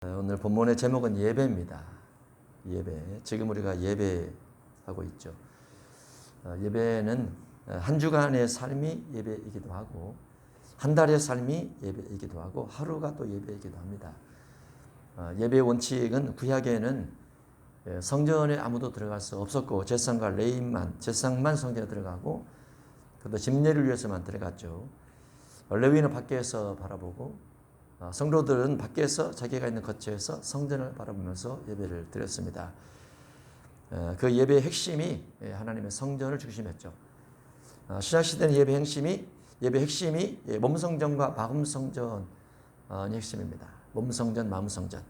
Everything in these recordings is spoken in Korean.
오늘 본문의 제목은 예배입니다. 예배. 지금 우리가 예배하고 있죠. 예배는 한 주간의 삶이 예배이기도 하고 한 달의 삶이 예배이기도 하고 하루가 또 예배이기도 합니다. 예배의 원칙은 구약에는 성전에 아무도 들어갈 수 없었고 제사장과 레위만, 제사장만 성전에 들어가고 그것도 집례를 위해서만 들어갔죠. 레위는 밖에서 바라보고 성도들은 밖에서 자기가 있는 거처에서 성전을 바라보면서 예배를 드렸습니다. 그 예배의 핵심이 하나님의 성전을 중심했죠. 신약시대는 예배 핵심이 몸성전과 마음성전이 핵심입니다. 몸성전, 마음성전.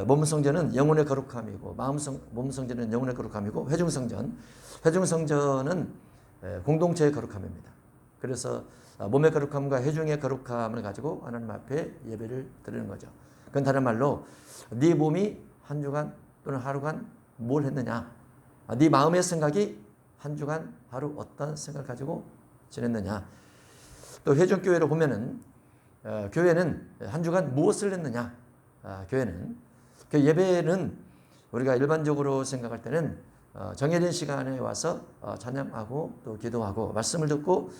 몸성전은 영혼의 거룩함이고 몸성전은 영혼의 거룩함이고 회중성전은 공동체의 거룩함입니다. 그래서 몸의 거룩함과 회중의 거룩함을 가지고 하나님 앞에 예배를 드리는 거죠. 그건 다른 말로 네 몸이 한 주간 또는 하루간 뭘 했느냐, 네 마음의 생각이 한 주간 하루 어떤 생각을 가지고 지냈느냐. 또 회중교회로 보면은 교회는 한 주간 무엇을 했느냐. 교회는 그 예배는 우리가 일반적으로 생각할 때는 정해진 시간에 와서 찬양하고 또 기도하고 말씀을 듣고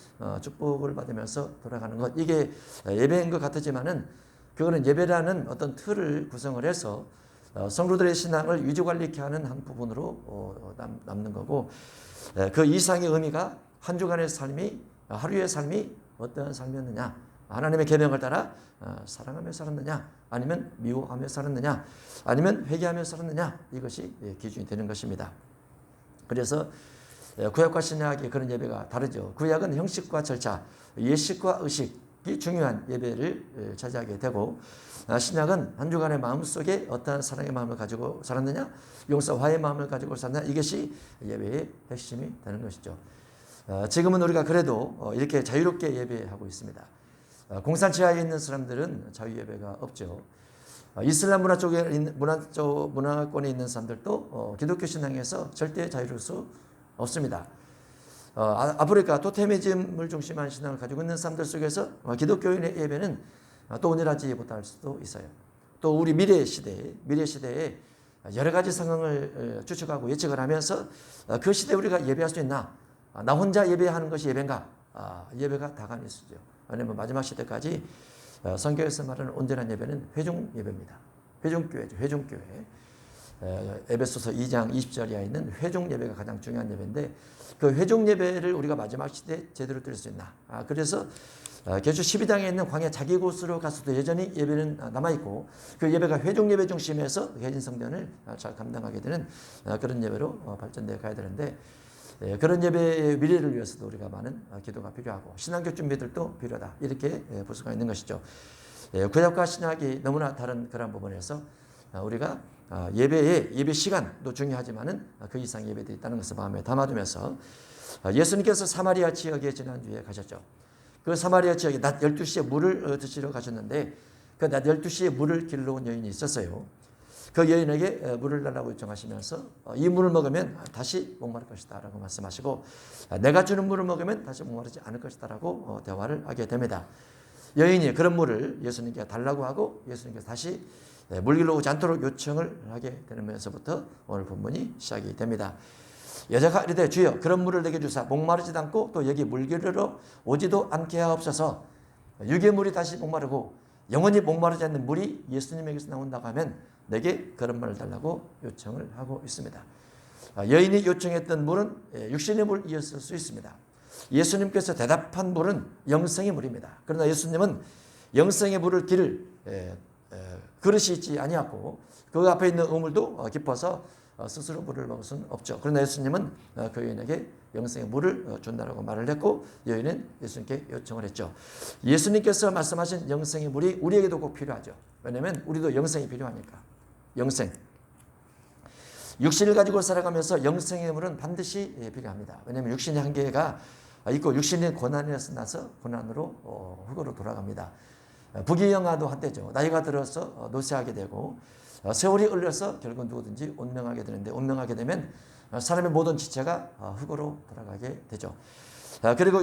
축복을 받으면서 돌아가는 것, 이게 예배인 것 같지만은 그거는 예배라는 어떤 틀을 구성을 해서 성도들의 신앙을 위주관리케 하는 한 부분으로 남는 거고, 그 이상의 의미가 한 주간의 삶이, 하루의 삶이 어떤 삶이었느냐, 하나님의 계명을 따라 사랑하며 살았느냐, 아니면 미워하며 살았느냐, 아니면 회개하며 살았느냐, 이것이 기준이 되는 것입니다. 그래서 구약과 신약의 그런 예배가 다르죠. 구약은 형식과 절차, 예식과 의식이 중요한 예배를 차지하게 되고, 신약은 한 주간의 마음속에 어떠한 사랑의 마음을 가지고 살았느냐, 용서 화해의 마음을 가지고 살았느냐, 이것이 예배의 핵심이 되는 것이죠. 지금은 우리가 그래도 이렇게 자유롭게 예배하고 있습니다. 공산치하에 있는 사람들은 자유예배가 없죠. 이슬람 문화권에 있는 사람들도 기독교 신앙에서 절대 자유로울 수 없습니다. 아프리카 토테미즘을 중심한 신앙을 가지고 있는 사람들 속에서 기독교인의 예배는 또 온전하지 못할 수도 있어요. 또 우리 미래 시대에 여러 가지 상황을 추측하고 예측을 하면서 그 시대에 우리가 예배할 수 있나? 나 혼자 예배하는 것이 예배인가? 예배가 다가올 수죠. 왜냐하면 마지막 시대까지 성경에서 말하는 온전한 예배는 회중 예배입니다. 회중교회죠. 회중교회. 에베소서 2장 20절에 있는 회중 예배가 가장 중요한 예배인데, 그 회중 예배를 우리가 마지막 시대에 제대로 드릴 수 있나. 그래서 계시 12장에 있는 광야 자기 곳으로 가서도 여전히 예배는 남아있고, 그 예배가 회중 예배 중심에서 회진 성전을 잘 감당하게 되는 그런 예배로 발전되어 가야 되는데, 그런 예배의 미래를 위해서도 우리가 많은 기도가 필요하고 신앙교 준비들도 필요하다, 이렇게 볼 수가 있는 것이죠. 구약과 신약이 너무나 다른 그런 부분에서 우리가 예배 시간도 중요하지만은 그 이상 예배들이 있다는 것을 마음에 담아두면서, 예수님께서 사마리아 지역에 지난주에 가셨죠. 그 사마리아 지역에 낮 12시에 물을 드시러 가셨는데, 그 낮 12시에 물을 길러 온 여인이 있었어요. 그 여인에게 물을 달라고 요청하시면서 이 물을 먹으면 다시 목마를 것이다 라고 말씀하시고, 내가 주는 물을 먹으면 다시 목마르지 않을 것이다 라고 대화를 하게 됩니다. 여인이 그런 물을 예수님께 달라고 하고 예수님께서 다시 물 길러 오지 않도록 요청을 하게 되면서부터 오늘 본문이 시작이 됩니다. 여자가 이르되 주여 그런 물을 내게 주사 목마르지도 않고 또 여기 물 길러 오지도 않게 하옵소서. 육의 물이 다시 목마르고 영원히 목마르지 않는 물이 예수님에게서 나온다고 하면 내게 그런 말을 달라고 요청을 하고 있습니다. 여인이 요청했던 물은 육신의 물이었을 수 있습니다. 예수님께서 대답한 물은 영생의 물입니다. 그러나 예수님은 영생의 물을 기를 그릇이 있지 아니하고 그 앞에 있는 우물도 깊어서 스스로 물을 먹을 수는 없죠. 그러나 예수님은 그 여인에게 영생의 물을 준다라고 말을 했고, 여인은 예수님께 요청을 했죠. 예수님께서 말씀하신 영생의 물이 우리에게도 꼭 필요하죠. 왜냐하면 우리도 영생이 필요하니까. 영생. 육신을 가지고 살아가면서 영생의 물은 반드시 필요합니다. 왜냐하면 육신의 한계가 있고 육신의 고난에서 나서 고난으로 흙으로 돌아갑니다. 부귀영화도 한때죠. 나이가 들어서 노쇠하게 되고 세월이 흘러서 결국 누구든지 운명하게 되는데, 운명하게 되면 사람의 모든 지체가 흙으로 돌아가게 되죠. 그리고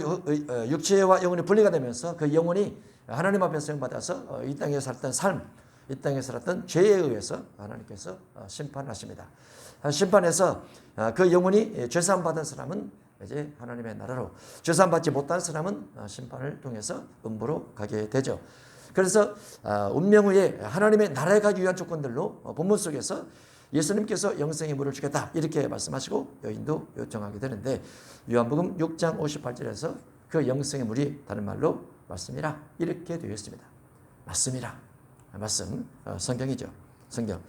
육체와 영혼이 분리가 되면서 그 영혼이 하나님 앞에 사용받아서 이 땅에 살던 삶, 이 땅에 살았던 죄에 의해서 하나님께서 심판하십니다. 심판해서 그 영혼이 죄사함 받은 사람은 이제 하나님의 나라로, 죄사함 받지 못한 사람은 심판을 통해서 음부로 가게 되죠. 그래서 운명 후에 하나님의 나라에 가기 위한 조건들로 본문 속에서 예수님께서 영생의 물을 주겠다 이렇게 말씀하시고 여인도 요청하게 되는데, 요한복음 6장 58절에서 그 영생의 물이 다른 말로 말씀이라 이렇게 되어 있습니다. 말씀이라. 말씀, 성경이죠. 성경.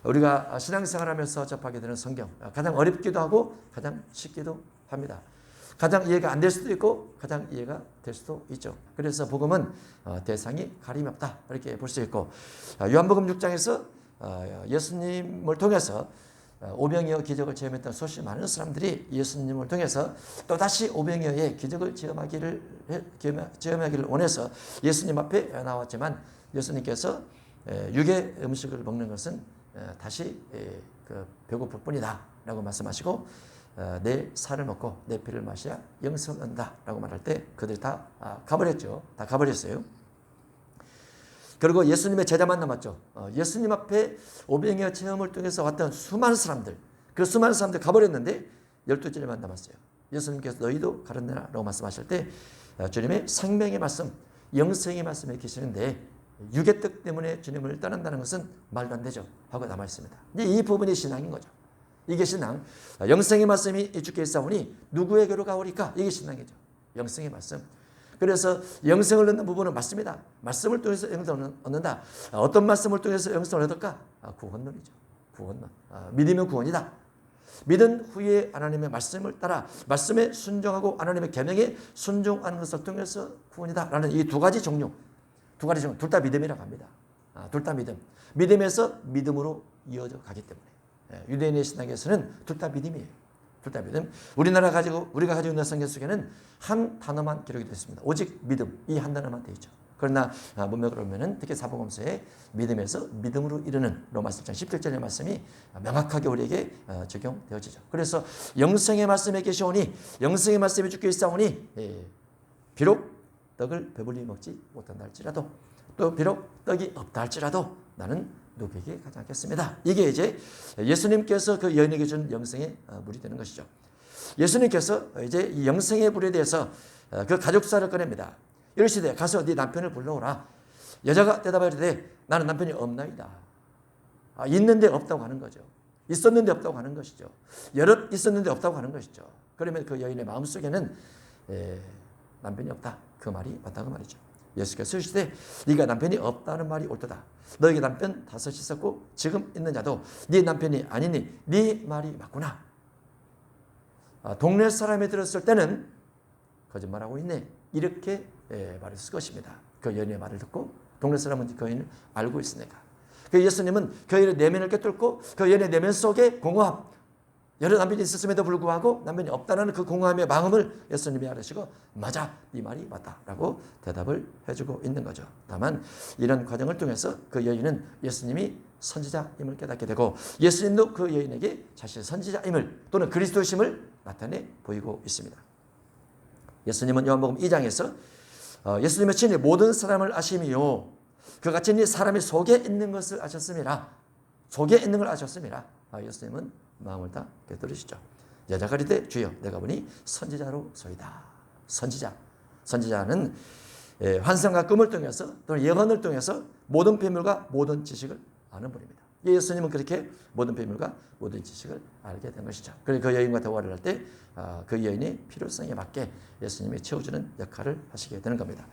우리가 신앙생활하면서 접하게 되는 성경, 가장 어렵기도 하고 가장 쉽기도 합니다. 가장 이해가 안 될 수도 있고 가장 이해가 될 수도 있죠. 그래서 복음은 대상이 가림이 없다 이렇게 볼 수 있고, 요한복음 6장에서 예수님을 통해서 오병이어 기적을 체험했던 수없이 많은 사람들이 예수님을 통해서 또다시 오병이어의 기적을 체험하기를 원해서 예수님 앞에 나왔지만, 예수님께서 육의 음식을 먹는 것은 다시 배고플 뿐이다 라고 말씀하시고, 내 살을 먹고 내 피를 마셔야 영생을 얻는다 라고 말할 때 그들이 다 가버렸죠. 다 가버렸어요. 그리고 예수님의 제자만 남았죠. 예수님 앞에 오병이어 체험을 통해서 왔던 수많은 사람들, 그 수많은 사람들 가버렸는데 12제자만 남았어요. 예수님께서 너희도 가르쳐라 라고 말씀하실 때 주님의 생명의 말씀, 영생의 말씀에 계시는데 육의 뜻 때문에 주님을 떠난다는 것은 말도 안 되죠 하고 남아있습니다. 이 부분이 신앙인 거죠. 이게 신앙. 영생의 말씀이 주께 있사오니 누구에게로 가오리까? 이게 신앙이죠. 영생의 말씀. 그래서 영생을 얻는 부분은 말씀이다. 말씀을 통해서 영생을 얻는다. 어떤 말씀을 통해서 영생을 얻을까? 구원론이죠. 구원론. 믿으면 구원이다. 믿은 후에 하나님의 말씀을 따라 말씀에 순종하고 하나님의 계명에 순종하는 것을 통해서 구원이다 라는 이 두 가지 종류, 둘 다 믿음이라고 합니다. 둘 다 믿음. 믿음에서 믿음으로 이어져 가기 때문에 유대인의 신앙에서는 둘 다 믿음이에요. 둘 다 믿음. 우리가 가지고 있는 성경 속에는 한 단어만 기록이 되어 있습니다. 오직 믿음, 이 한 단어만 되어 있죠. 그러나 문맥으로 보면은 특히 사복음서에 믿음에서 믿음으로 이르는 로마서 1장 17절의 말씀이 명확하게 우리에게 적용되어지죠. 그래서 영생의 말씀에 계시오니, 영생의 말씀에 주께 있사오니, 비록 떡을 배불리 먹지 못한다 할지라도, 또 비록 떡이 없다 할지라도 나는 누구에게 가지 않겠습니다. 이게 이제 예수님께서 그 여인에게 준 영생의 물이 되는 것이죠. 예수님께서 이제 이 영생의 물에 대해서 그 가족사를 꺼냅니다. 이러시되 가서 네 남편을 불러오라. 여자가 대답하되 나는 남편이 없나이다. 있는데 없다고 하는 거죠. 있었는데 없다고 하는 것이죠. 여럿 있었는데 없다고 하는 것이죠. 그러면 그 여인의 마음속에는 남편이 없다, 그 말이 맞다고 말이죠. 예수께서 이르시되 네가 남편이 없다는 말이 옳도다. 너에게 남편 5 있었고 지금 있는 자도 네 남편이 아니니 네 말이 맞구나. 동네 사람이 들었을 때는 거짓말하고 있네 이렇게 말했을 것입니다. 그 여인의 말을 듣고 동네 사람은 그 여인을 알고 있으니까. 그 예수님은 그 여인의 내면을 꿰뚫고 그 여인의 내면 속에 공허함, 여러 남편이 있었음에도 불구하고 남편이 없다는 그 공허함의 마음을 예수님이 알으시고 맞아, 네 말이 맞다라고 대답을 해주고 있는 거죠. 다만 이런 과정을 통해서 그 여인은 예수님이 선지자임을 깨닫게 되고 예수님도 그 여인에게 자신의 선지자임을 또는 그리스도심을 나타내 보이고 있습니다. 예수님은 요한복음 2장에서 예수님의 친히 모든 사람을 아심이요 그가 친히 사람의 속에 있는 것을 아셨음이라. 속에 있는 걸 아셨음이라. 예수님은 마음을 다 깨뜨리시죠. 여자가 이르되 주여 내가 보니 선지자로소이다. 선지자는 환상과 꿈을 통해서 또는 예언을 통해서 모든 비밀과 모든 지식을 아는 분입니다. 예수님은 그렇게 모든 비밀과 모든 지식을 알게 된 것이죠. 그래서 그 여인과 대화를 할 때 그 여인의 필요성에 맞게 예수님이 채워주는 역할을 하시게 되는 겁니다.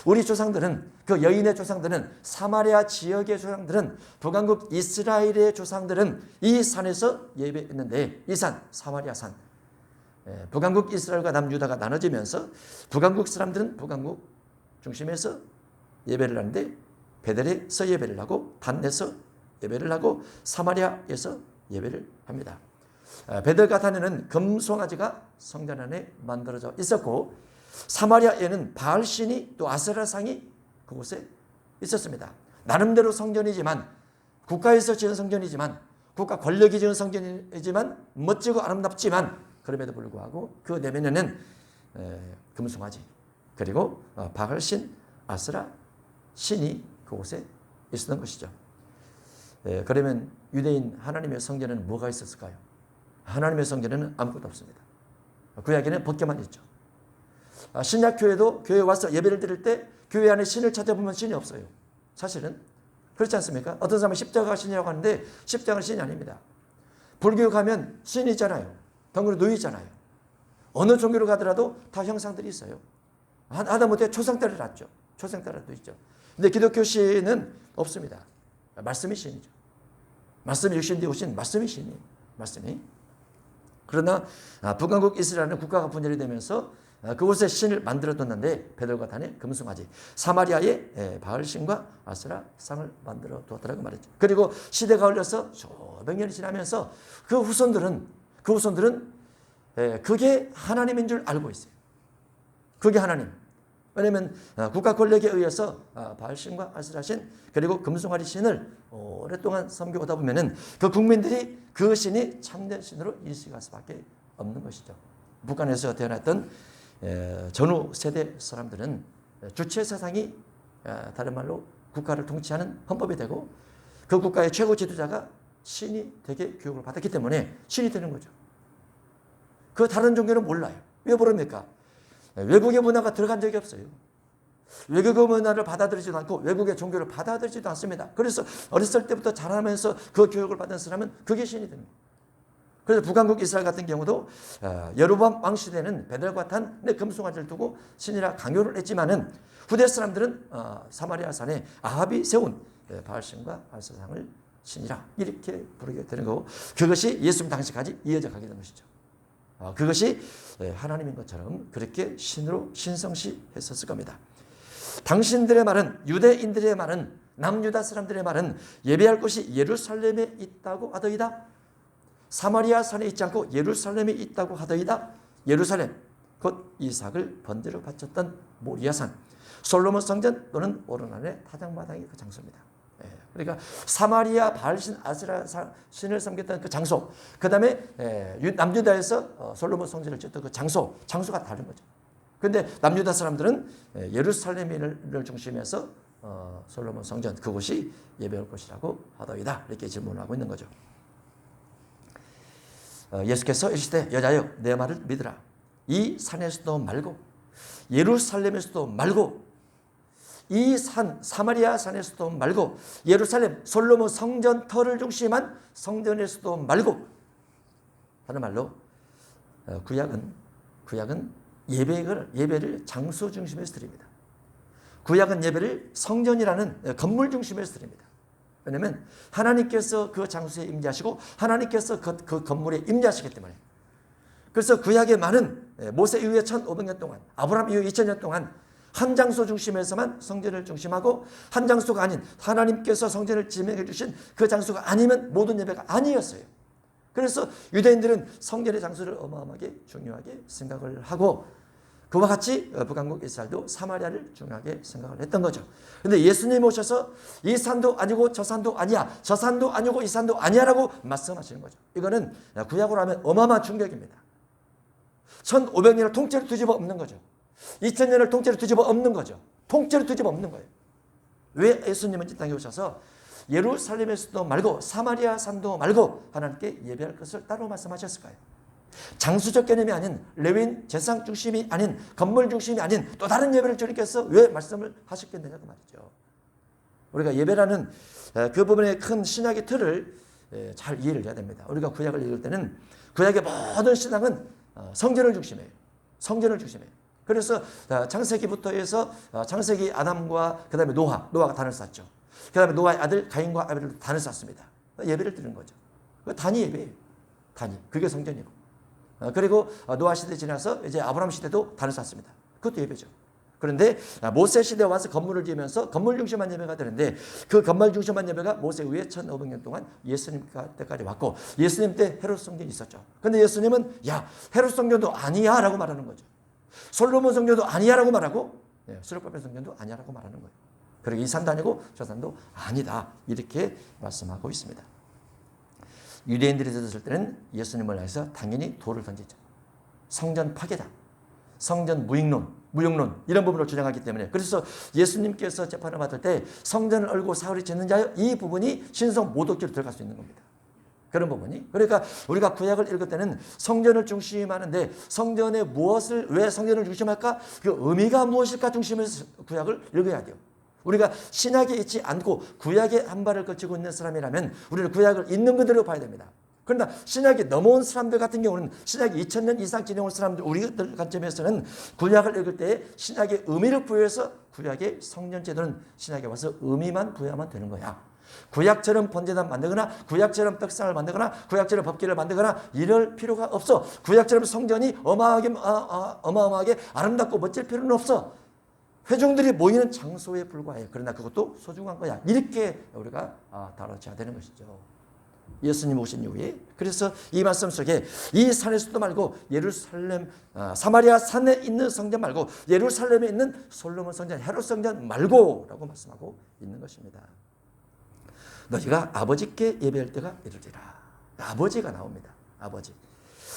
우리 조상들은, 그 여인의 조상들은, 사마리아 지역의 조상들은, 북왕국 이스라엘의 조상들은 이 산에서 예배했는데, 이 산, 사마리아 산, 북왕국 이스라엘과 남유다가 나눠지면서 북왕국 사람들은 북왕국 중심에서 예배를 하는데 베델에서 예배를 하고 단에서 예배를 하고 사마리아에서 예배를 합니다. 베델과 단에는 금송아지가 성전 안에 만들어져 있었고 사마리아에는 바알신이 또 아세라상이 그곳에 있었습니다. 나름대로 성전이지만, 국가에서 지은 성전이지만, 국가 권력이 지은 성전이지만, 멋지고 아름답지만 그럼에도 불구하고 그 내면에는 금송아지 그리고 바알신, 아세라 신이 그곳에 있었던 것이죠. 그러면 유대인 하나님의 성전에는 뭐가 있었을까요? 하나님의 성전에는 아무것도 없습니다. 구약에는 법궤만 있죠. 신약 교회도 교회에 와서 예배를 드릴 때 교회 안에 신을 찾아보면 신이 없어요. 사실은 그렇지 않습니까? 어떤 사람은 십자가 신이라고 하는데 십자가는 신이 아닙니다. 불교 가면 신이 있잖아요. 덩굴에 누이 있잖아요. 어느 종교로 가더라도 다 형상들이 있어요. 하다못해 초상달을 놨죠. 초상달도 있죠. 근데 기독교 신은 없습니다. 말씀이 신이죠. 말씀이 육신 되오신 말씀이 신이에요. 말씀이. 그러나 북왕국 이스라엘은 국가가 분열이 되면서 그곳에 신을 만들어뒀는데 베들과 단에 금송아지, 사마리아에 바알신과 아세라 상을 만들어 두었다고 말했죠. 그리고 시대가 흘러서 수백 년이 지나면서 그 후손들은 그게 하나님인 줄 알고 있어요. 그게 하나님. 왜냐하면 국가 권력에 의해서 바알신과 아세라신 그리고 금송아지 신을 오랫동안 섬겨오다 보면은 그 국민들이 그 신이 참된 신으로 인식할 수밖에 없는 것이죠. 북한에서 태어났던 전후 세대 사람들은 주체 사상이 다른 말로 국가를 통치하는 헌법이 되고 그 국가의 최고 지도자가 신이 되게 교육을 받았기 때문에 신이 되는 거죠. 그 다른 종교는 몰라요. 왜 모릅니까? 외국의 문화가 들어간 적이 없어요. 외국의 문화를 받아들이지도 않고 외국의 종교를 받아들이지도 않습니다. 그래서 어렸을 때부터 자라면서 그 교육을 받은 사람은 그게 신이 됩니다. 그래서 북왕국 이스라엘 같은 경우도 여로보암 왕 시대는 베델과 단의 금송아지를 두고 신이라 강요를 했지만은 후대 사람들은 사마리아 산에 아합이 세운 바알신과 아세라상을 신이라 이렇게 부르게 되는 거고 그것이 예수님 당시까지 이어져 가게 된 것이죠. 그것이 하나님인 것처럼 그렇게 신으로 신성시했었을 겁니다. 당신들의 말은 유대인들의 말은 남유다 사람들의 말은 예배할 곳이 예루살렘에 있다고 하더이다. 사마리아 산에 있지 않고 예루살렘에 있다고 하더이다. 예루살렘 곧 이삭을 번제로 바쳤던 모리아산 솔로몬 성전 또는 오르난의 타작마당이 그 장소입니다. 그러니까 사마리아 바알신 아세라 신을 섬겼던 그 장소 그 다음에 남유다에서 솔로몬 성전을 짓던 그 장소가 다른 거죠. 그런데 남유다 사람들은 예루살렘을 중심해서 솔로몬 성전 그곳이 예배할 곳이라고 하더이다 이렇게 질문을 하고 있는 거죠. 예수께서 이르시되 여자여 내 말을 믿으라. 이 산에서도 말고 예루살렘에서도 말고 이 산 사마리아 산에서도 말고 예루살렘 솔로몬 성전 터를 중심한 성전에서도 말고 하는 말로 구약은 예배를 장소 중심에서 드립니다. 구약은 예배를 성전이라는 건물 중심에서 드립니다. 왜냐하면 하나님께서 그 장소에 임재하시고 하나님께서 그 건물에 임재하시기 때문에 그래서 구약의 많은 모세 이후에 1500년 동안 아브라함 이후 2000년 동안 한 장소 중심에서만 성전을 중심하고 한 장소가 아닌 하나님께서 성전을 지명해 주신 그 장소가 아니면 모든 예배가 아니었어요. 그래서 유대인들은 성전의 장소를 어마어마하게 중요하게 생각을 하고 그와 같이 북왕국 이스라엘도 사마리아를 중요하게 생각을 했던 거죠. 그런데 예수님이 오셔서 이 산도 아니고 저 산도 아니야. 저 산도 아니고 이 산도 아니야라고 말씀하시는 거죠. 이거는 구약으로 하면 어마어마한 충격입니다. 1500년을 통째로 뒤집어 엎는 거죠. 2000년을 통째로 뒤집어 엎는 거죠. 통째로 뒤집어 엎는 거예요. 왜 예수님은 이 땅에 오셔서 예루살렘에서도 말고 사마리아 산도 말고 하나님께 예배할 것을 따로 말씀하셨을까요? 장수적 개념이 아닌 레위인 제사장 중심이 아닌 건물 중심이 아닌 또 다른 예배를 주님께서 왜 말씀을 하셨겠느냐고 말이죠. 우리가 예배라는 그 부분의 큰 신학의 틀을 잘 이해를 해야 됩니다. 우리가 구약을 읽을 때는 구약의 모든 신앙은 성전을 중심해요. 성전을 중심해요. 그래서 창세기부터 해서 창세기 아담과 그 다음에 노아가 단을 쌓죠. 그 다음에 노아의 아들 가인과 아벨을 단을 쌓습니다. 예배를 드리는 거죠. 단이 예배예요. 단이. 그게 성전이고. 그리고 노아 시대 지나서 이제 아브라함 시대도 단을 쌓습니다. 그것도 예배죠. 그런데 모세 시대에 와서 건물을 지으면서 건물 중심한 예배가 되는데 그 건물 중심한 예배가 모세 후에 1500년 동안 예수님 때까지 왔고 예수님 때 헤롯 성전이 있었죠. 그런데 예수님은 야 헤롯 성전도 아니야 라고 말하는 거죠. 솔로몬 성전도 아니야 라고 말하고 수르바벨 성전도 아니야 라고 말하는 거예요. 그리고 이 산도 아니고 저 산도 아니다 이렇게 말씀하고 있습니다. 유대인들이 들었을 때는 예수님을 향해서 당연히 돌을 던지죠. 성전 파괴다. 성전 무용론 이런 부분을 주장하기 때문에 그래서 예수님께서 재판을 받을 때 성전을 얼고 사흘이 짓는 자여 이 부분이 신성 모독죄로 들어갈 수 있는 겁니다. 그런 부분이. 그러니까 우리가 구약을 읽을 때는 성전을 중심하는데 성전에 무엇을 왜 성전을 중심할까? 그 의미가 무엇일까 중심에서 구약을 읽어야 돼요. 우리가 신약에 있지 않고 구약에 한 발을 걸치고 있는 사람이라면 우리는 구약을 있는 그대로 봐야 됩니다. 그러나 신약에 넘어온 사람들 같은 경우는 신약이 2000년 이상 지내온 사람들 우리들 관점에서는 구약을 읽을 때 신약의 의미를 부여해서 구약의 성전 제도는 신약에 와서 의미만 부여하면 되는 거야. 구약처럼 번제단 만들거나 구약처럼 떡상을 만들거나 구약처럼 법궤를 만들거나 이럴 필요가 없어. 구약처럼 성전이 어마어마하게 아름답고 멋질 필요는 없어. 회중들이 모이는 장소에 불과해. 그러나 그것도 소중한 거야. 이렇게 우리가 다뤄져야 되는 것이죠. 예수님 오신 이후에. 그래서 이 말씀 속에 이 산에서도 말고 예루살렘 사마리아 산에 있는 성전 말고 예루살렘에 있는 솔로몬 성전 헤롯 성전 말고 라고 말씀하고 있는 것입니다. 너희가 아버지께 예배할 때가 이르리라. 아버지가 나옵니다.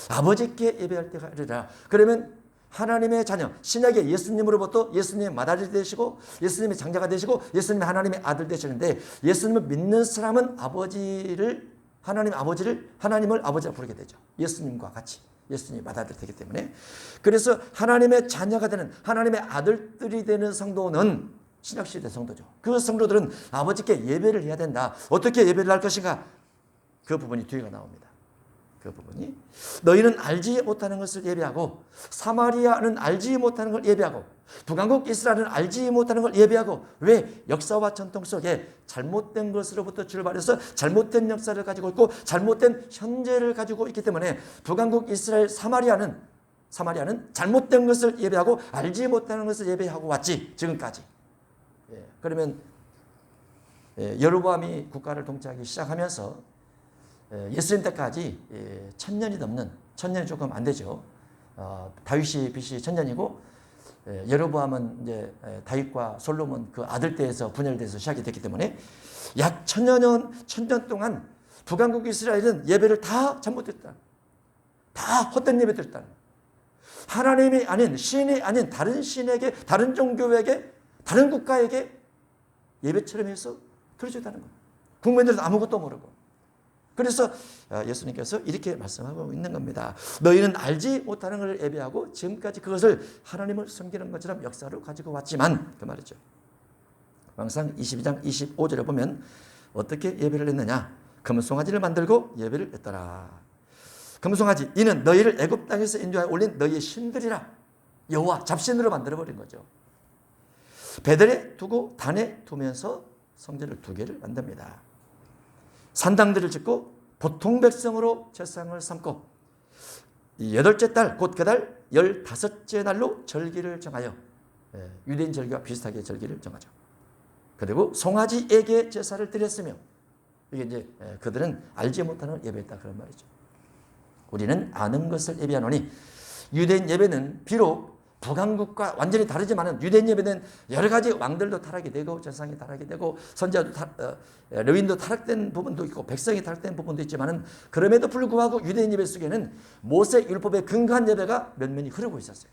아버지께 예배할 때가 이르리라. 그러면 하나님의 자녀, 신약의 예수님으로부터 예수님의 맏아들이 되시고 예수님의 장자가 되시고 예수님의 하나님의 아들 되시는데 예수님을 믿는 사람은 하나님을 아버지라 부르게 되죠. 예수님과 같이 예수님의 맏아들이 되기 때문에. 그래서 하나님의 자녀가 되는 하나님의 아들들이 되는 성도는 신약시대 성도죠. 그 성도들은 아버지께 예배를 해야 된다. 어떻게 예배를 할 것인가? 그 부분이 뒤가 나옵니다. 그 부분이 너희는 알지 못하는 것을 예배하고 사마리아는 알지 못하는 걸 예배하고 북왕국 이스라엘은 알지 못하는 걸 예배하고 왜? 역사와 전통 속에 잘못된 것으로부터 출발해서 잘못된 역사를 가지고 있고 잘못된 현재를 가지고 있기 때문에 북왕국 이스라엘 사마리아는 잘못된 것을 예배하고 알지 못하는 것을 예배하고 왔지 지금까지. 그러면 여로보암이 국가를 통치하기 시작하면서 예수님 때까지 1000년이 넘는 1000년이 조금 안 되죠. 다윗이 BC 1000년이고 여로보암은 이제 다윗과 솔로몬 그 아들 때에서 분열돼서 시작이 됐기 때문에 약 1000년 동안 북왕국 이스라엘은 예배를 다 잘못했다. 다 헛된 예배 드렸다. 하나님이 아닌 신이 아닌 다른 신에게 다른 종교에게 다른 국가에게 예배처럼 해서 드려줬다는 거예요. 국민들도 아무것도 모르고. 그래서 예수님께서 이렇게 말씀하고 있는 겁니다. 너희는 알지 못하는 것을 예배하고 지금까지 그것을 하나님을 섬기는 것처럼 역사로 가지고 왔지만 그 말이죠. 왕상 22장 25절에 보면 어떻게 예배를 했느냐. 금송아지를 만들고 예배를 했더라. 금송아지 이는 너희를 애굽 땅에서 인도하여 올린 너희의 신들이라. 여호와 잡신으로 만들어버린 거죠. 베델에 두고 단에 두면서 성전을 2개를 만듭니다. 산당들을 짓고 보통 백성으로 제상을 삼고 8째 달 곧 그 달 15째 날로 절기를 정하여 유대인 절기와 비슷하게 절기를 정하죠. 그리고 송아지에게 제사를 드렸으며 이게 이제 그들은 알지 못하는 걸 예배했다 그런 말이죠. 우리는 아는 것을 예배하노니 유대인 예배는 비록 북왕국과 완전히 다르지만 유대인 예배는 여러 가지 왕들도 타락이 되고 제사장이 타락이 되고 선지자도 레위인도 타락된 부분도 있고 백성이 타락된 부분도 있지만 그럼에도 불구하고 유대인 예배 속에는 모세 율법에 근거한 예배가 면면이 흐르고 있었어요.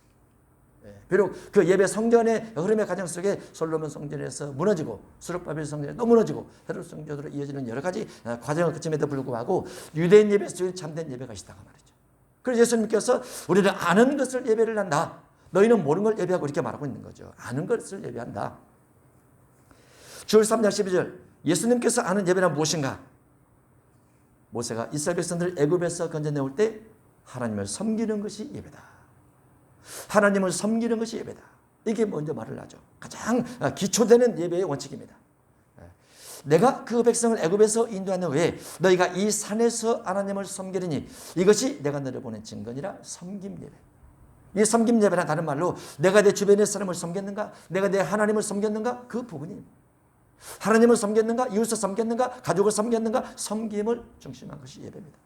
비록 그 예배 성전의 흐름의 과정 속에 솔로몬 성전에서 무너지고 수르바벨 성전에 또 무너지고 헤롯 성전으로 이어지는 여러 가지 과정을 거침에도 불구하고 유대인 예배 속에 참된 예배가 있다고 말이죠. 그래서 예수님께서 우리는 아는 것을 예배를 한다. 너희는 모르는 걸 예배하고 이렇게 말하고 있는 거죠. 아는 것을 예배한다. 주월 3장 12절 예수님께서 아는 예배란 무엇인가? 모세가 이스라엘 백성들을 애굽에서 건져내올 때 하나님을 섬기는 것이 예배다. 하나님을 섬기는 것이 예배다. 이게 먼저 말을 하죠. 가장 기초되는 예배의 원칙입니다. 내가 그 백성을 애굽에서 인도한 후에 너희가 이 산에서 하나님을 섬기리니 이것이 내가 너를 보낸 증거니라. 섬김 예배. 이 섬김 예배란 다른 말로 내가 내 주변의 사람을 섬겼는가? 내가 내 하나님을 섬겼는가? 그 부분이 하나님을 섬겼는가? 이웃을 섬겼는가? 가족을 섬겼는가? 섬김을 중심한 것이 예배입니다.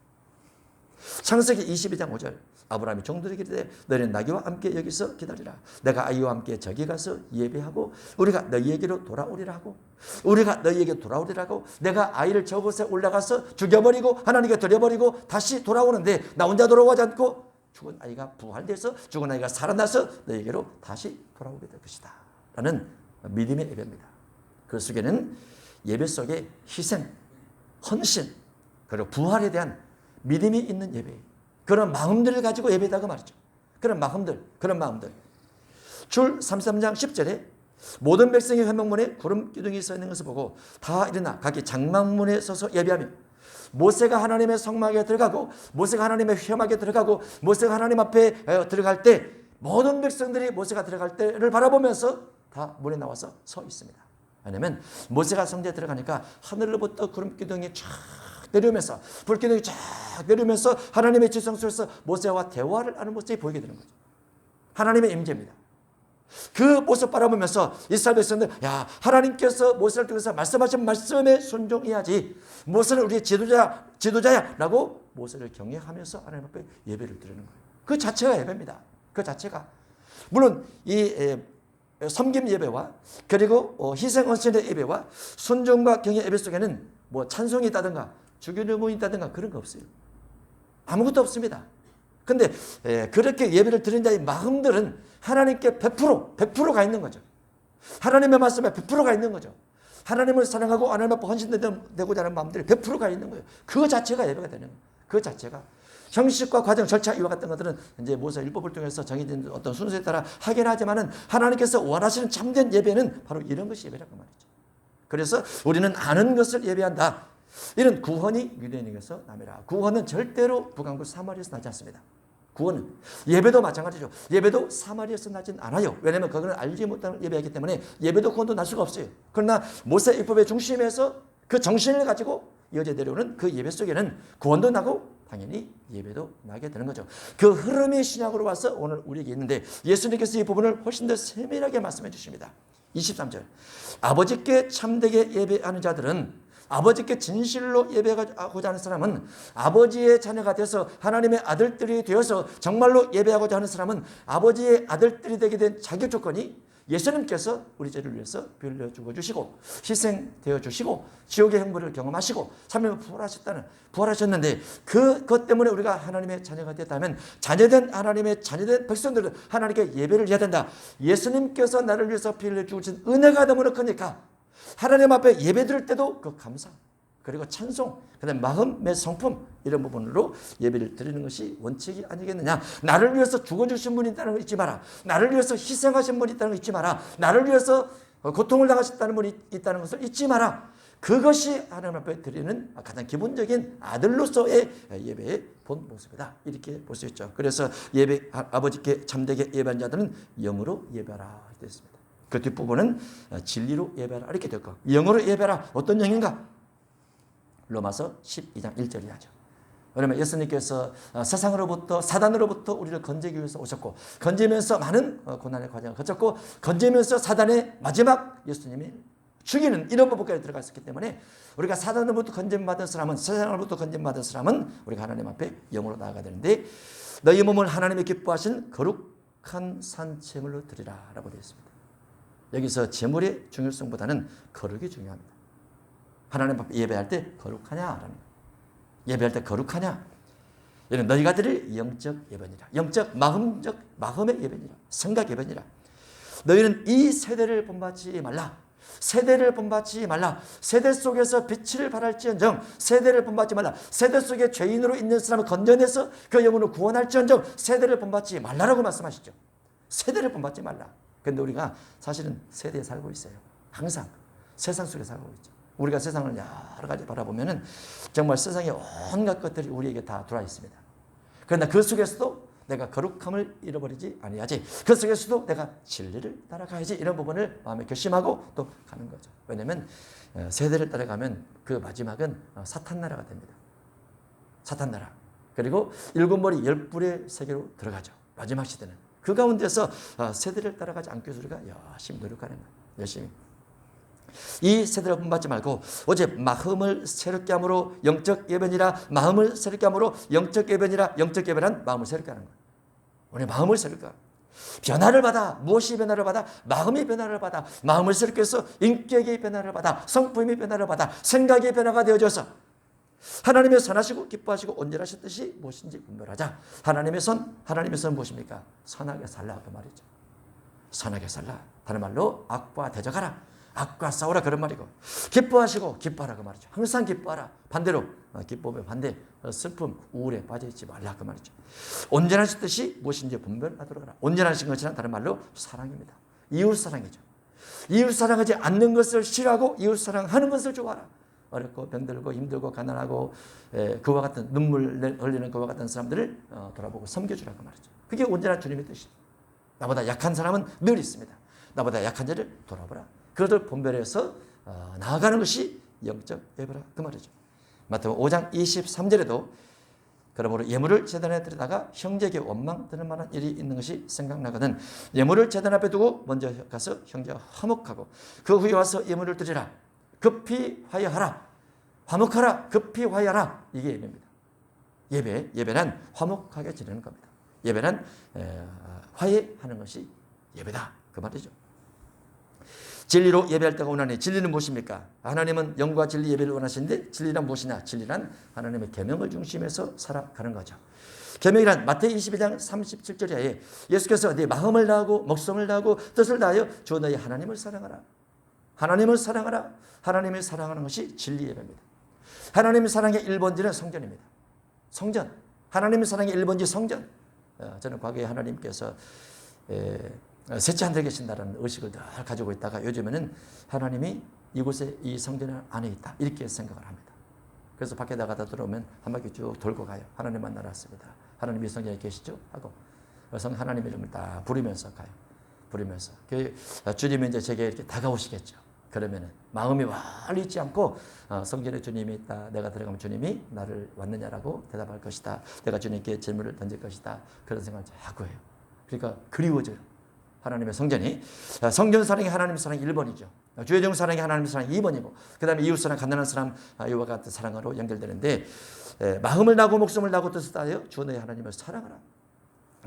창세기 22장 5절 아브라함이 종들에게 이르되 너희는 나귀와 함께 여기서 기다리라. 내가 아이와 함께 저기 가서 예배하고 우리가 너희에게로 돌아오리라 하고 우리가 너희에게 돌아오리라고 내가 아이를 저곳에 올라가서 죽여버리고 하나님께 드려버리고 다시 돌아오는데 나 혼자 돌아오지 않고 죽은 아이가 부활돼서 죽은 아이가 살아나서 너에게로 다시 돌아오게 될 것이다 라는 믿음의 예배입니다. 그 속에는 예배 속에 희생, 헌신, 그리고 부활에 대한 믿음이 있는 예배, 그런 마음들을 가지고 예배다고 말이죠. 그런 마음들. 출 33장 10절에 모든 백성의 회막문에 구름 기둥이 서 있는 것을 보고 다 일어나 각기 장막문에 서서 예배하며 모세가 하나님의 성막에 들어가고 모세가 하나님의 회막에 들어가고 모세가 하나님 앞에 들어갈 때 모든 백성들이 모세가 들어갈 때를 바라보면서 다 문에 나와서 서 있습니다. 왜냐하면 모세가 성전에 들어가니까 하늘로부터 구름 기둥이 쫙 내려오면서 불기둥이 쫙 내려오면서 하나님의 지성 속에서 모세와 대화를 하는 모습이 보이게 되는 거죠. 하나님의 임재입니다. 그 모습 바라보면서 이스라엘 백성들, 야, 하나님께서 모세를 통해서 말씀하신 말씀에 순종해야지. 모세는 우리의 지도자야 라고 모세를 경외하면서 하나님 앞에 예배를 드리는 거예요. 그 자체가 예배입니다. 그 자체가. 물론 이 섬김 예배와 그리고 희생 헌신의 예배와 순종과 경외 예배 속에는 뭐 찬송이 있다든가 주기도문이 있다든가 그런 거 없어요. 아무것도 없습니다. 근데 그렇게 예배를 드리는 자의 마음들은 하나님께 100%가 있는 거죠. 하나님의 말씀에 100%가 있는 거죠. 하나님을 사랑하고 하나님 앞에 헌신되고자 하는 마음들이 100%가 있는 거예요. 그 자체가 예배가 되는 거예요. 그 자체가. 형식과 과정, 절차, 이와 같은 것들은 이제 모세 율법을 통해서 정해진 어떤 순서에 따라 하긴 하지만은 하나님께서 원하시는 참된 예배는 바로 이런 것이 예배라고 말이죠. 그래서 우리는 아는 것을 예배한다. 이런 구원이 유대인에게서 남이라. 구원은 절대로 북왕국 사마리아에서 나지 않습니다. 구원은 예배도 마찬가지죠. 예배도 사마리아에서 나진 않아요. 왜냐하면 그거는 알지 못하는 예배이기 때문에 예배도 구원도 날 수가 없어요. 그러나 모세 율법의 중심에서 그 정신을 가지고 이어져 내려오는 그 예배 속에는 구원도 나고 당연히 예배도 나게 되는 거죠. 그 흐름이 신약으로 와서 오늘 우리에게 있는데 예수님께서 이 부분을 훨씬 더 세밀하게 말씀해 주십니다. 23절 아버지께 참되게 예배하는 자들은 아버지께 진실로 예배하고자 하는 사람은 아버지의 자녀가 돼서 하나님의 아들들이 되어서 정말로 예배하고자 하는 사람은 아버지의 아들들이 되게 된 자격 조건이 예수님께서 우리 죄를 위해서 빌려 죽어주시고 희생되어 주시고 지옥의 형벌을 경험하시고 3일 부활하셨는데 그것 때문에 우리가 하나님의 자녀가 됐다면 자녀된 하나님의 자녀된 백성들은 하나님께 예배를 해야 된다. 예수님께서 나를 위해서 빌려 주신 은혜가 너무나 크니까 하나님 앞에 예배 드릴 때도 그 감사 그리고 찬송 그다음에 마음의 성품 이런 부분으로 예배를 드리는 것이 원칙이 아니겠느냐. 나를 위해서 죽어주신 분이 있다는 거 잊지 마라. 나를 위해서 희생하신 분이 있다는 거 잊지 마라. 나를 위해서 고통을 당하셨다는 분이 있다는 것을 잊지 마라. 그것이 하나님 앞에 드리는 가장 기본적인 아들로서의 예배의 본 모습이다. 이렇게 볼 수 있죠. 그래서 예배 아버지께 참되게 예배한 자들은 영으로 예배하라 되었습니다. 그 뒷부분은 진리로 예배하라 이렇게 될 거. 영으로 예배하라. 어떤 영인가? 로마서 12장 1절이 하죠. 왜냐하면 예수님께서 세상으로부터 사단으로부터 우리를 건지기 위해서 오셨고 건지면서 많은 고난의 과정을 거쳤고 건지면서 사단의 마지막 예수님이 죽이는 이런 부분까지 들어갔었기 때문에 우리가 사단으로부터 건짐받은 사람은 세상으로부터 건짐받은 사람은 우리가 하나님 앞에 영으로 나아가야 되는데 너희 몸을 하나님이 기뻐하신 거룩한 산제물로 드리라 라고 되어 있습니다. 여기서 제물의 중요성보다는 거룩이 중요합니다. 하나님 앞에 예배할 때 거룩하냐라는 예배할 때 거룩하냐 이는 너희가 드릴 영적 예배니라. 영적 마음의 예배니라. 생각 예배니라. 너희는 이 세대를 본받지 말라. 세대를 본받지 말라. 세대 속에서 빛을 발할지언정 세대를 본받지 말라. 세대 속에 죄인으로 있는 사람을 건져내서 그 영혼을 구원할지언정 세대를 본받지 말라라고 말씀하시죠. 세대를 본받지 말라. 그런데 우리가 사실은 세대에 살고 있어요. 항상 세상 속에 살고 있죠. 우리가 세상을 여러 가지 바라보면은 정말 세상의 온갖 것들이 우리에게 다 들어와 있습니다. 그러나 그 속에서도 내가 거룩함을 잃어버리지 아니하지. 그 속에서도 내가 진리를 따라가야지. 이런 부분을 마음에 결심하고 또 가는 거죠. 왜냐하면 세대를 따라가면 그 마지막은 사탄 나라가 됩니다. 사탄 나라. 그리고 7머리 10뿔의 세계로 들어가죠. 마지막 시대는. 그 가운데서 세대를 따라가지 않기 위해서 우리가 열심히 노력하는 거예요. 열심히. 이 세대를 본받지 말고 오직 마음을 새롭게 함으로 영적 예배니라. 마음을 새롭게 함으로 영적 예배니라. 영적 예배란 마음을 새롭게 하는 거예요. 우리 마음을 새롭게 하는 변화를 받아. 무엇이 변화를 받아? 마음이 변화를 받아. 마음을 새롭게 해서 인격의 변화를 받아. 성품이 변화를 받아. 생각의 변화가 되어져서 하나님의 선하시고 기뻐하시고 온전하신 뜻이 무엇인지 분별하자. 하나님의 선 무엇입니까? 선하게 살라 그 말이죠. 선하게 살라. 다른 말로 악과 대적하라. 악과 싸우라 그런 말이고, 기뻐하시고 기뻐하라 그 말이죠. 항상 기뻐하라. 반대로 기쁨의 반대 슬픔, 우울에 빠져있지 말라 그 말이죠. 온전하신 뜻이 무엇인지 분별하도록 하라. 온전하신 것이란 다른 말로 사랑입니다. 이웃사랑이죠. 이웃사랑하지 않는 것을 싫어하고 이웃사랑하는 것을 좋아하라. 어렵고 병들고 힘들고 가난하고 그와 같은 눈물 흘리는 그와 같은 사람들을 돌아보고 섬겨주라 그 말이죠. 그게 온전한 주님의 뜻이죠. 나보다 약한 사람은 늘 있습니다. 나보다 약한 자를 돌아보라. 그것을 분별해서 나아가는 것이 영적 예배라 그 말이죠. 마태복음 5장 23절에도 그러므로 예물을 제단 앞에 들여다가 형제에게 원망 드는 만한 일이 있는 것이 생각나거든 예물을 제단 앞에 두고 먼저 가서 형제와 화목하고 그 후에 와서 예물을 드리라. 급히 화해하라. 화목하라. 급히 화해하라. 이게 예배입니다. 예배는 화목하게 지내는 겁니다. 예배는 화해하는 것이 예배다 그 말이죠. 진리로 예배할 때가 오나니 진리는 무엇입니까? 하나님은 영과 진리 예배를 원하시는데 진리란 무엇이냐? 진리란 하나님의 계명을 중심에서 살아가는 거죠. 계명이란 마태복음 22장 37절에 예수께서 네 마음을 다하고 목숨을 다하고 뜻을 다하여 주 너희 하나님을 사랑하라. 하나님을 사랑하라. 하나님을 사랑하는 것이 진리 예배입니다. 하나님의 사랑의 1번지는 성전입니다. 성전. 하나님의 사랑의 1번지 성전. 저는 과거에 하나님께서 셋째 하늘에 계신다는 의식을 늘 가지고 있다가 요즘에는 하나님이 이곳에 이 성전 안에 있다 이렇게 생각을 합니다. 그래서 밖에 나가다 들어오면 한 바퀴 쭉 돌고 가요. 하나님 만나러 왔습니다. 하나님이 성전에 계시죠? 하고 하나님의 이름을 다 부르면서 가요. 부르면서 주님이 이제 제게 이렇게 다가오시겠죠. 그러면은 마음이 멀리 있지 않고 성전에 주님이 있다. 내가 들어가면 주님이 나를 왔느냐라고 대답할 것이다. 내가 주님께 질문을 던질 것이다. 그런 생각을 하고 해요. 그러니까 그리워져요. 하나님의 성전이. 성전 사랑이 하나님의 사랑이 1번이죠. 주의 종 사랑이 하나님의 사랑이 2번이고 그 다음에 이웃 사랑, 가난한 사람 이와 같은 사랑으로 연결되는데 마음을 다하고 목숨을 다하고 뜻을 다하여 주 너의 하나님을 사랑하라.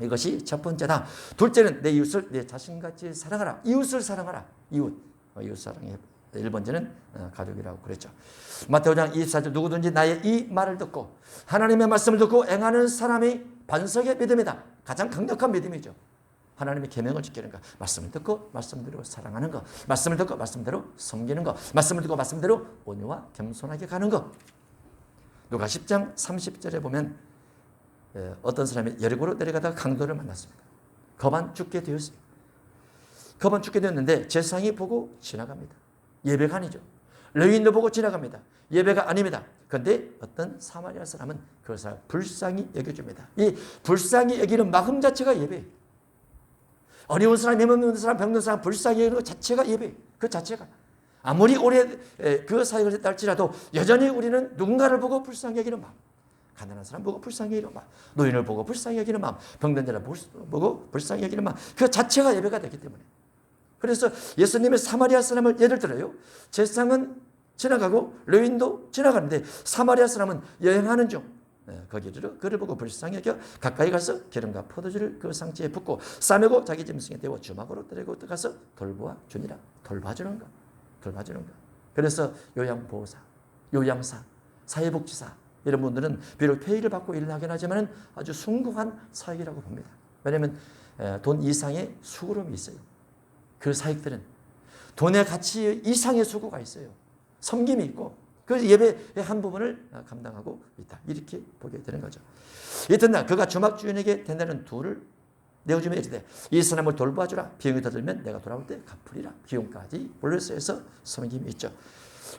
이것이 첫 번째다. 둘째는 내 이웃을 내 자신같이 사랑하라. 이웃을 사랑하라. 이웃 사랑의 1번째는 가족이라고 그랬죠. 마태복음 5장 24절 누구든지 나의 이 말을 듣고 하나님의 말씀을 듣고 행하는 사람이 반석의 믿음이다. 가장 강력한 믿음이죠. 하나님의 계명을 지키는 것, 말씀을 듣고 말씀대로 사랑하는 것, 말씀을 듣고 말씀대로 섬기는 것, 말씀을 듣고 말씀대로 온유와 겸손하게 가는 것. 누가 10장 30절에 보면 어떤 사람이 여리고로 내려가다가 강도를 만났습니다. 거반 죽게 되었습니다. 거반 죽게 되었는데 제사장이 보고 지나갑니다. 예배가 아니죠. 레위인도 보고 지나갑니다. 예배가 아닙니다. 그런데 어떤 사마리아 사람은 그것을 불쌍히 여겨줍니다. 이 불쌍히 여기는 마음 자체가 예배예요. 어려운 사람, 힘없는 사람, 병든 사람 불쌍히 여기는 것 자체가 예배. 그 자체가. 아무리 오래 그 사역을 했다 할지라도 여전히 우리는 누군가를 보고 불쌍히 여기는 마음. 가난한 사람 보고 불쌍히 여기는 마음. 노인을 보고 불쌍히 여기는 마음. 병든 자를 보고 불쌍히 여기는 마음. 그 자체가 예배가 되기 때문에. 그래서 예수님의 사마리아 사람을 예를 들어요. 제사장은 지나가고 레위인도 지나가는데 사마리아 사람은 여행하는 중 거기를 그를 보고 불쌍히 여겨 가까이 가서 기름과 포도주를 그 상체에 붓고 싸매고 자기 짐승에 대고 주막으로 데리고 들어가서 돌보아 주니라. 돌봐주는 것. 돌봐주는 것. 그래서 요양보호사, 요양사, 사회복지사 이런 분들은 비록 페이를 받고 일을 하긴 하지만 아주 숭고한 사역이라고 봅니다. 왜냐하면 돈 이상의 수고로움이 있어요. 그 사역들은 돈의 가치 이상의 수고가 있어요. 섬김이 있고 그 예배의 한 부분을 감당하고 있다. 이렇게 보게 되는 거죠. 이튿날 그가 주막 주인에게 된다는 둘을 내어주며 이르되 이 사람을 돌봐주라. 비용이 더 들면 내가 돌아올 때 갚으리라. 비용까지 볼러스에서 섬김이 있죠.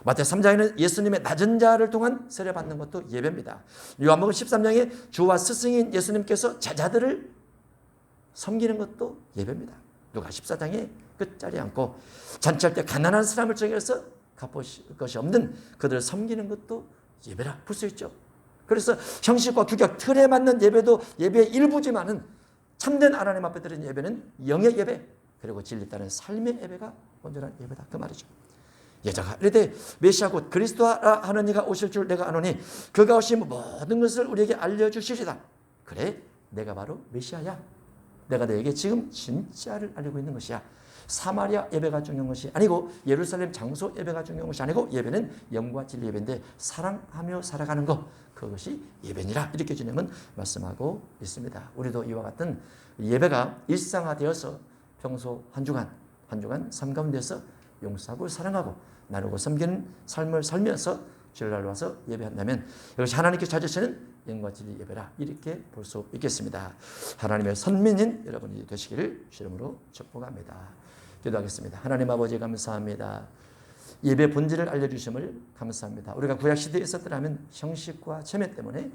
마태 3장에는 예수님의 낮은 자를 통한 세례받는 것도 예배입니다. 요한복음 13장에 주와 스승인 예수님께서 제자들을 섬기는 것도 예배입니다. 누가 14장에 끝자리 않고 잔치할 때 가난한 사람을 정해서 갚을 것이 없는 그들을 섬기는 것도 예배라 볼 수 있죠. 그래서 형식과 규격, 틀에 맞는 예배도 예배의 일부지만은 참된 하나님 앞에 드리는 예배는 영의 예배 그리고 진리 따른 삶의 예배가 온전한 예배다 그 말이죠. 여자가 이르되 메시아 곧 그리스도라 하는 이가 오실 줄 내가 아노니 그가 오시면 모든 것을 우리에게 알려주시리다. 그래 내가 바로 메시아야. 내가 너에게 지금 진짜를 알리고 있는 것이야. 사마리아 예배가 중요한 것이 아니고 예루살렘 장소 예배가 중요한 것이 아니고 예배는 영과 진리 예배인데 사랑하며 살아가는 것, 그것이 예배니라. 이렇게 주님은 말씀하고 있습니다. 우리도 이와 같은 예배가 일상화되어서 평소 한 주간 삶 가운데서 용서하고 사랑하고 나누고 섬기는 삶을 살면서 주일날 와서 예배한다면 이것이 하나님께 찾으시는 영과 진리 예배라, 이렇게 볼 수 있겠습니다. 하나님의 선민인 여러분이 되시기를 주름으로 축복합니다. 기도하겠습니다. 하나님 아버지 감사합니다. 예배 본질을 알려주심을 감사합니다. 우리가 구약시대에 있었더라면 형식과 체면 때문에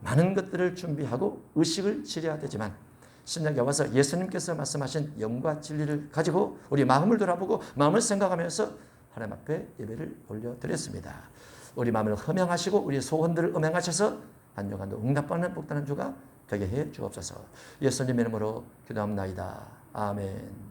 많은 것들을 준비하고 의식을 지려야 되지만 신약에 와서 예수님께서 말씀하신 영과 진리를 가지고 우리 마음을 돌아보고 마음을 생각하면서 하나님 앞에 예배를 올려드렸습니다. 우리 마음을 흠양하시고 우리 소원들을 음행하셔서 한 주간도 응답받는 복되는 주가 되게 해 주옵소서. 예수님의 이름으로 기도합나이다. 아멘.